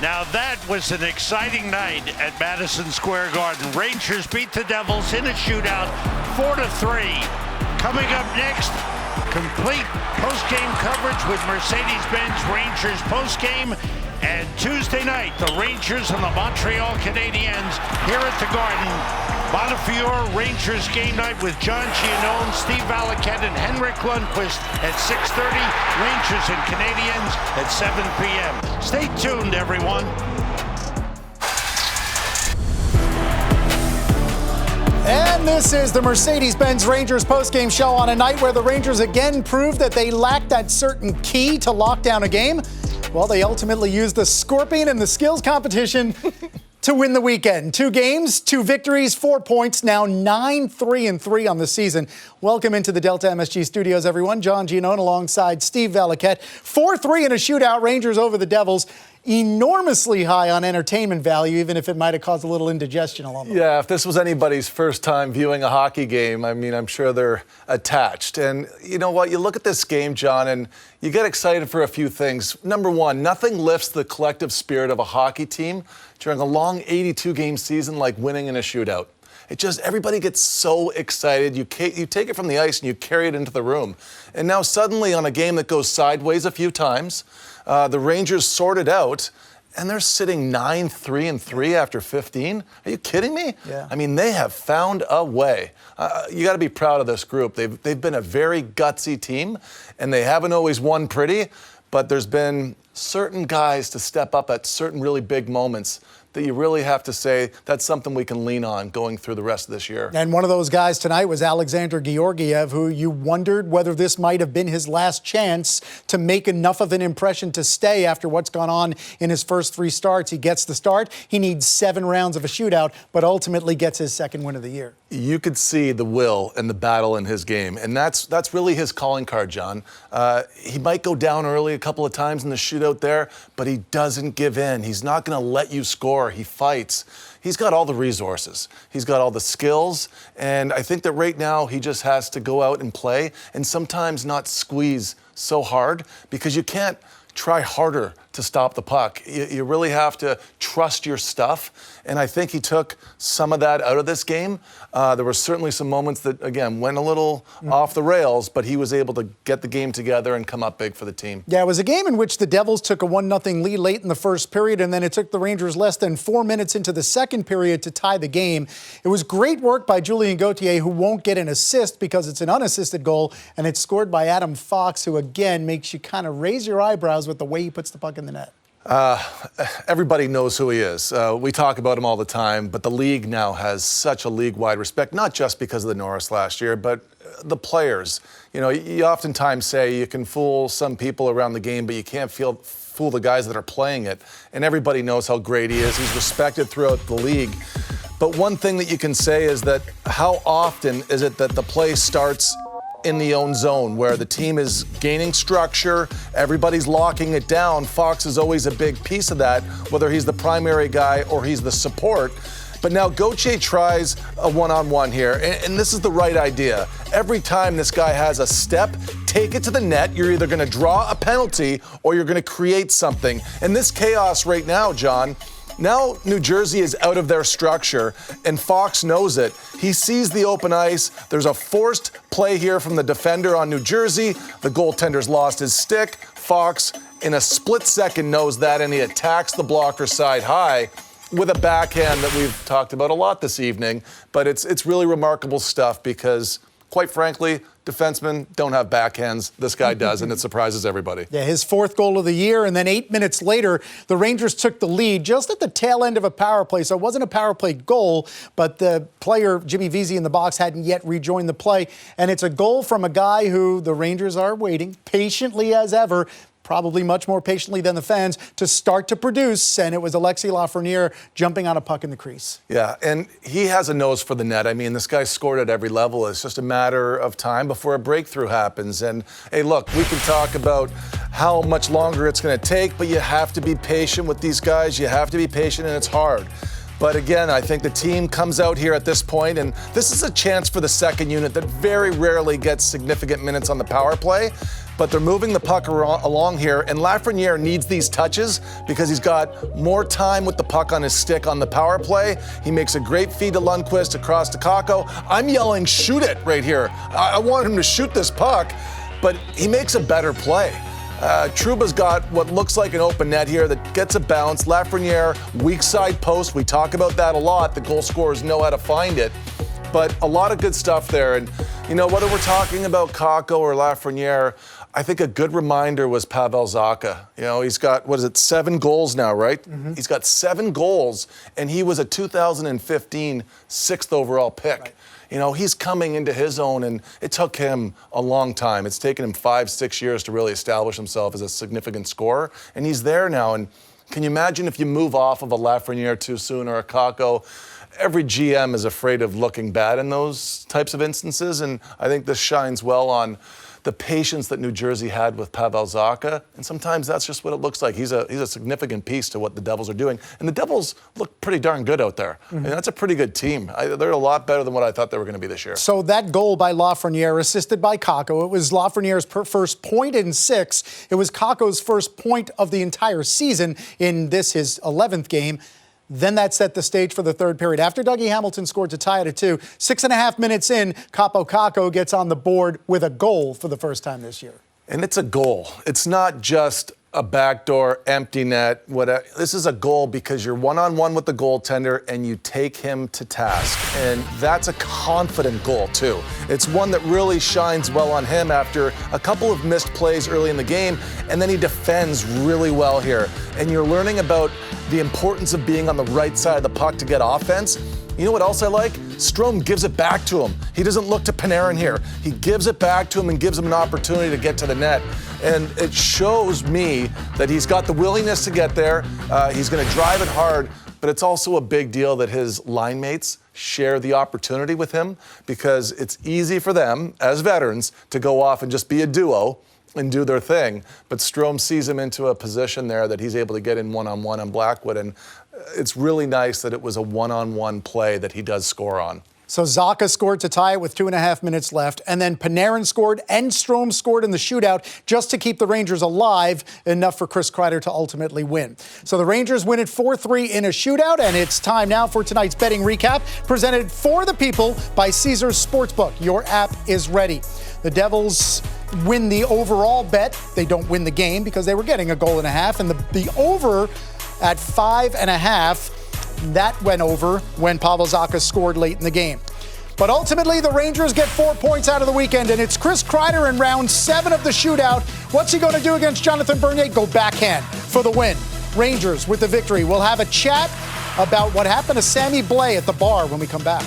Now that was an exciting night at Madison Square Garden. Rangers beat the Devils in a shootout, 4-3. Coming up next, complete post-game coverage with Mercedes-Benz Rangers post-game. And Tuesday night, the Rangers and the Montreal Canadiens here at the Garden. Montefiore Rangers game night with John Giannone, Steve Valiquette, and Henrik Lundqvist at 6:30. Rangers and Canadiens at 7 p.m. Stay tuned, everyone. And this is the Mercedes-Benz Rangers postgame show on a night where the Rangers again proved that they lacked that certain key to lock down a game. Well, they ultimately used the Scorpion in the skills competition to win the weekend. 2 games, 2 victories, 4 points, now 9-3-3 on the season. Welcome into the Delta MSG studios, everyone. John Giannone alongside Steve Valiquette. 4-3 in a shootout, Rangers over the Devils. Enormously high on entertainment value, even if it might have caused a little indigestion along the way. Yeah, if this was anybody's first time viewing a hockey game, I mean, I'm sure they're attached. And you know what? You look at this game, John, and you get excited for a few things. Number one, nothing lifts the collective spirit of a hockey team during a long 82-game season like winning in a shootout. It just, everybody gets so excited. You take it from the ice and you carry it into the room. And now suddenly on a game that goes sideways a few times, the Rangers sorted out, and they're sitting 9-3-3 after 15. Are you kidding me? Yeah. I mean, they have found a way. You got to be proud of this group. They've been a very gutsy team, and they haven't always won pretty, but there's been certain guys to step up at certain really big moments that you really have to say that's something we can lean on going through the rest of this year. And one of those guys tonight was Alexander Georgiev, who you wondered whether this might have been his last chance to make enough of an impression to stay after what's gone on in his first 3 starts. He gets the start. He needs 7 rounds of a shootout, but ultimately gets his second win of the year. You could see the will and the battle in his game, and that's really his calling card, John. He might go down early a couple of times in the shootout there, but he doesn't give in. He's not going to let you score. He fights. He's got all the resources. He's got all the skills, and I think that right now he just has to go out and play and sometimes not squeeze so hard, because you can't try harder to stop the puck. You really have to trust your stuff, and I think he took some of that out of this game. There were certainly some moments that, again, went a little off the rails, but he was able to get the game together and come up big for the team. Yeah, it was a game in which the Devils took a 1-0 lead late in the first period, and then it took the Rangers less than 4 minutes into the second period to tie the game. It was great work by Julien Gauthier, who won't get an assist because it's an unassisted goal, and it's scored by Adam Fox, who, again, makes you kind of raise your eyebrows with the way he puts the puck in the net. Everybody knows who he is. We talk about him all the time, but the league now has such a league-wide respect, not just because of the Norris last year, but the players. You know, you oftentimes say you can fool some people around the game, but you can't fool the guys that are playing it. And everybody knows how great he is. He's respected throughout the league. But one thing that you can say is that how often is it that the play starts in the own zone where the team is gaining structure, everybody's locking it down. Fox is always a big piece of that, whether he's the primary guy or he's the support. But now Gauthier tries a one-on-one here, and this is the right idea. Every time this guy has a step, take it to the net. You're either going to draw a penalty or you're going to create something. And this chaos right now, John, now New Jersey is out of their structure, and Fox knows it. He sees the open ice. There's a forced play here from the defender on New Jersey. The goaltender's lost his stick. Fox, in a split second, knows that, and he attacks the blocker side high with a backhand that we've talked about a lot this evening. But it's really remarkable stuff because, quite frankly, defensemen don't have backhands. This guy does, and it surprises everybody. Yeah, his 4th goal of the year, and then 8 minutes later, the Rangers took the lead just at the tail end of a power play. So it wasn't a power play goal, but the player, Jimmy Vesey, in the box hadn't yet rejoined the play. And it's a goal from a guy who the Rangers are waiting patiently as ever, probably much more patiently than the fans, to start to produce, and it was Alexis Lafreniere jumping on a puck in the crease. Yeah, and he has a nose for the net. I mean, this guy scored at every level. It's just a matter of time before a breakthrough happens. And, hey, look, we can talk about how much longer it's going to take, but you have to be patient with these guys. You have to be patient, and it's hard. But again, I think the team comes out here at this point, and this is a chance for the second unit that very rarely gets significant minutes on the power play. But they're moving the puck along here, and Lafreniere needs these touches because he's got more time with the puck on his stick on the power play. He makes a great feed to Lundqvist across to Kakko. I'm yelling, shoot it right here. I want him to shoot this puck, but he makes a better play. Trouba's got what looks like an open net here that gets a bounce. Lafreniere, weak side post. We talk about that a lot. The goal scorers know how to find it. But a lot of good stuff there. And, you know, whether we're talking about Kakko or Lafreniere, I think a good reminder was Pavel Zacha. You know, he's got, 7 goals now, right? Mm-hmm. He's got 7 goals, and he was a 2015 6th overall pick. Right. You know, he's coming into his own, and it took him a long time. It's taken him 5-6 years to really establish himself as a significant scorer, and he's there now. And can you imagine if you move off of a Lafreniere too soon or a Kakko? Every GM is afraid of looking bad in those types of instances, and I think this shines well on the patience that New Jersey had with Pavel Zacha, and sometimes that's just what it looks like. He's a significant piece to what the Devils are doing, and the Devils look pretty darn good out there. Mm-hmm. And that's a pretty good team. They're a lot better than what I thought they were going to be this year. So that goal by Lafreniere, assisted by Kakko, it was Lafreniere's first point in 6. It was Kakko's first point of the entire season in this, his 11th game. Then that set the stage for the third period. After Dougie Hamilton scored to tie it at 2, 6.5 minutes in, Kaapo Kakko gets on the board with a goal for the first time this year. And it's a goal. It's not just a backdoor, empty net. This is a goal because you're one-on-one with the goaltender and you take him to task. And that's a confident goal, too. It's one that really shines well on him after a couple of missed plays early in the game, and then he defends really well here. And you're learning about the importance of being on the right side of the puck to get offense. You know what else I like? Strome gives it back to him. He doesn't look to Panarin here. He gives it back to him and gives him an opportunity to get to the net. And it shows me that he's got the willingness to get there. He's going to drive it hard, but it's also a big deal that his line mates share the opportunity with him because it's easy for them, as veterans, to go off and just be a duo and do their thing. But Strome sees him into a position there that he's able to get in one-on-one on Blackwood, and it's really nice that it was a one-on-one play that he does score on. So Zacha scored to tie it with 2.5 minutes left, and then Panarin scored and Strome scored in the shootout just to keep the Rangers alive, enough for Chris Kreider to ultimately win. So the Rangers win it 4-3 in a shootout, and it's time now for tonight's betting recap, presented for the people by Caesars Sportsbook. Your app is ready. The Devils win the overall bet. They don't win the game because they were getting a goal and a half, and the over at 5.5. That went over when Pavel Zacha scored late in the game. But ultimately, the Rangers get 4 points out of the weekend, and it's Chris Kreider in round 7 of the shootout. What's he going to do against Jonathan Bernier? Go backhand for the win. Rangers with the victory. We'll have a chat about what happened to Sammy Blais at the bar when we come back.